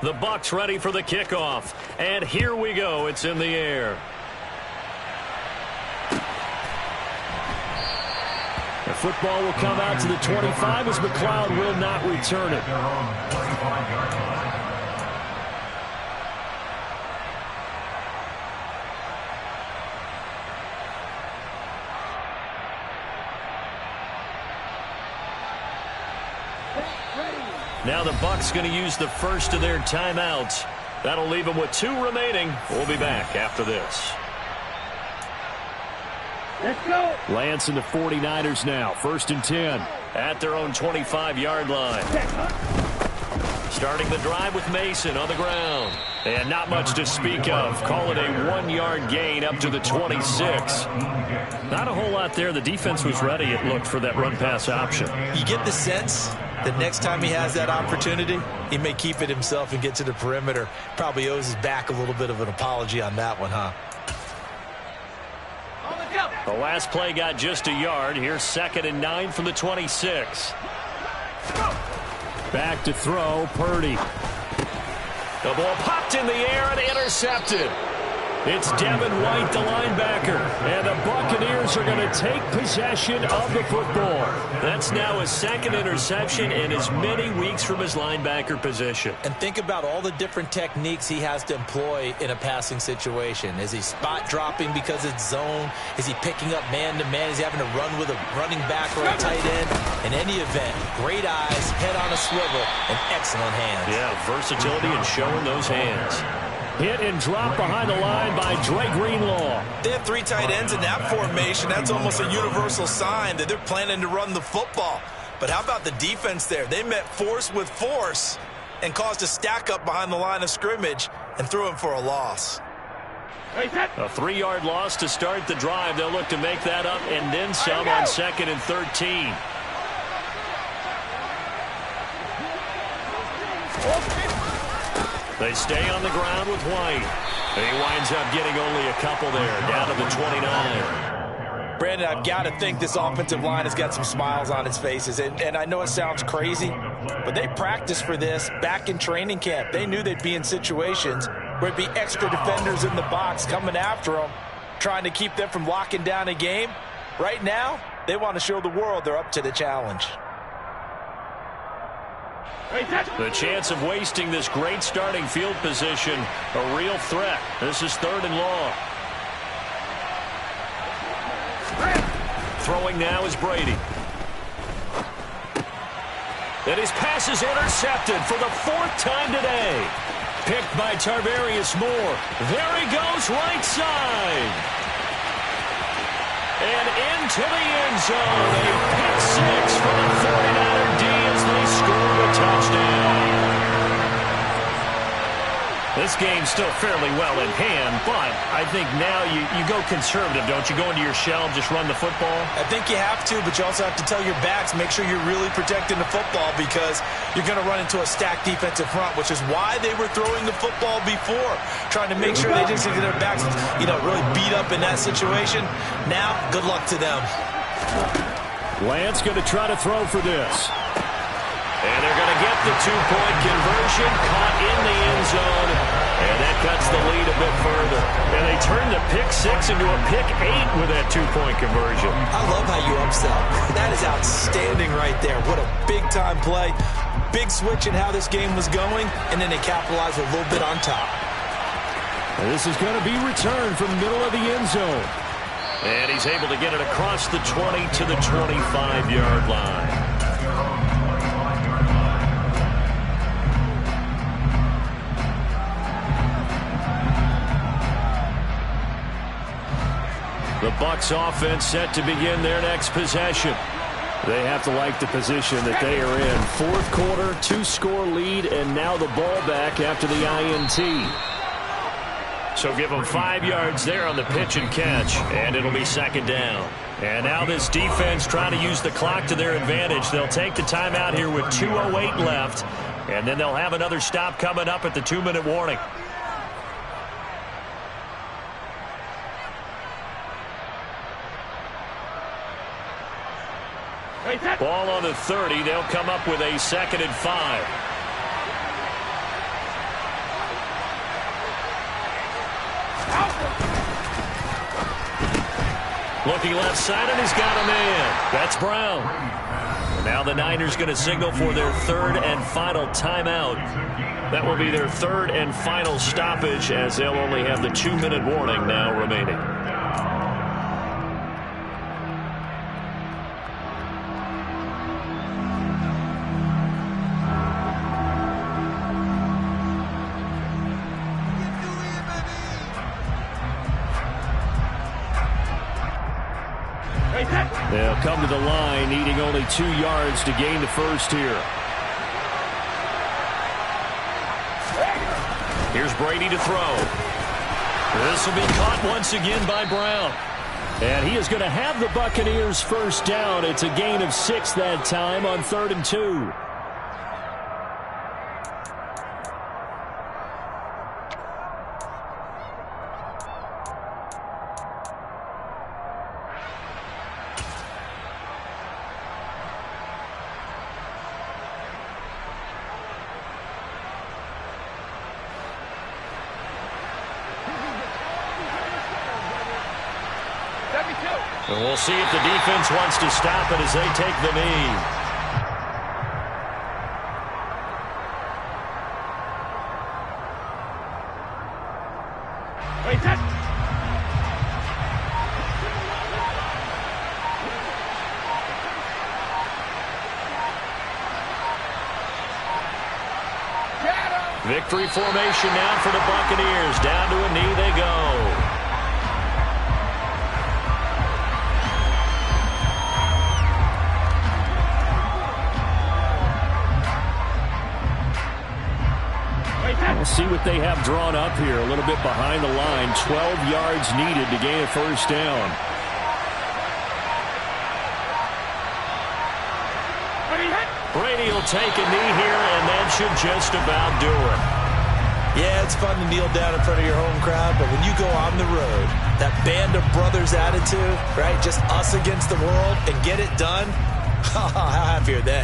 3. The Bucs ready for the kickoff. And here we go. It's in the air. The football will come out to the 25 as McLeod will not return it. Now the Bucs going to use the first of their timeouts. That'll leave them with 2 remaining. We'll be back after this. Let's go. Lance and the 49ers now. 1st and 10. At their own 25-yard line. Starting the drive with Mason on the ground. And not much to speak of. Call it a 1-yard gain up to the 26. Not a whole lot there. The defense was ready, it looked, for that run-pass option. You get the sense that next time he has that opportunity, he may keep it himself and get to the perimeter. Probably owes his back a little bit of an apology on that one, huh? The last play got just a yard. Here's 2nd and 9 from the 26. Back to throw, Purdy. The ball popped in the air and intercepted. It's Devin White, the linebacker. And the Buccaneers are going to take possession of the football. That's now his 2nd interception in as many weeks from his linebacker position. And think about all the different techniques he has to employ in a passing situation. Is he spot dropping because it's zone? Is he picking up man-to-man? Is he having to run with a running back or a tight end? In any event, great eyes, head on a swivel, and excellent hands. Yeah, versatility and showing those hands. Hit and drop behind the line by Dre Greenlaw. They have 3 tight ends in that formation. That's almost a universal sign that they're planning to run the football. But how about the defense there? They met force with force and caused a stack up behind the line of scrimmage and threw him for a loss. A 3-yard loss to start the drive. They'll look to make that up and then some on 2nd and 13. They stay on the ground with White. And he winds up getting only a couple there, down to the 29. Brandon, I've got to think this offensive line has got some smiles on its faces. And I know it sounds crazy, but they practiced for this back in training camp. They knew they'd be in situations where it'd be extra defenders in the box coming after them, trying to keep them from locking down a game. Right now, they want to show the world they're up to the challenge. The chance of wasting this great starting field position, a real threat. This is 3rd and long. Throwing now is Brady. And his pass is intercepted for the 4th time today. Picked by Tarvarius Moore. There he goes, right side. And into the end zone. A pick 6 for the 49er D as they score a touchdown. This game's still fairly well in hand, but I think now you go conservative, don't you? Go into your shell and just run the football? I think you have to, but you also have to tell your backs, make sure you're really protecting the football because you're going to run into a stacked defensive front, which is why they were throwing the football before, trying to make sure they didn't see their backs, really beat up in that situation. Now, good luck to them. Lance going to try to throw for this. And they're going to get the 2-point conversion, caught in the end zone, and that cuts the lead a bit further. And they turn the pick 6 into a pick 8 with that 2-point conversion. I love how you upsell. That is outstanding right there. What a big-time play. Big switch in how this game was going, and then they capitalized a little bit on top. And this is going to be returned from the middle of the end zone. And he's able to get it across the 20 to the 25-yard line. The Bucs offense set to begin their next possession. They have to like the position that they are in. 4th quarter, 2-score lead, and now the ball back after the INT. So give them 5 yards there on the pitch and catch, and it'll be 2nd down. And now this defense trying to use the clock to their advantage. They'll take the timeout here with 2:08 left, and then they'll have another stop coming up at the 2-minute warning. Ball on the 30. They'll come up with a 2nd and 5. Looking left side, and he's got a man. That's Brown. And now the Niners going to signal for their 3rd and final timeout. That will be their 3rd and final stoppage as they'll only have the 2-minute warning now remaining. They'll come to the line, needing only 2 yards to gain the first here. Here's Brady to throw. This will be caught once again by Brown. And he is going to have the Buccaneers first down. It's a gain of 6 that time on 3rd and 2. And we'll see if the defense wants to stop it as they take the knee. Victory formation now for the Buccaneers. Down to a knee they go. We'll see what they have drawn up here. A little bit behind the line. 12 yards needed to gain a first down. Brady will take a knee here, and that should just about do it. Yeah, it's fun to kneel down in front of your home crowd, but when you go on the road, that band of brothers attitude, right? Just us against the world and get it done. How happy are they?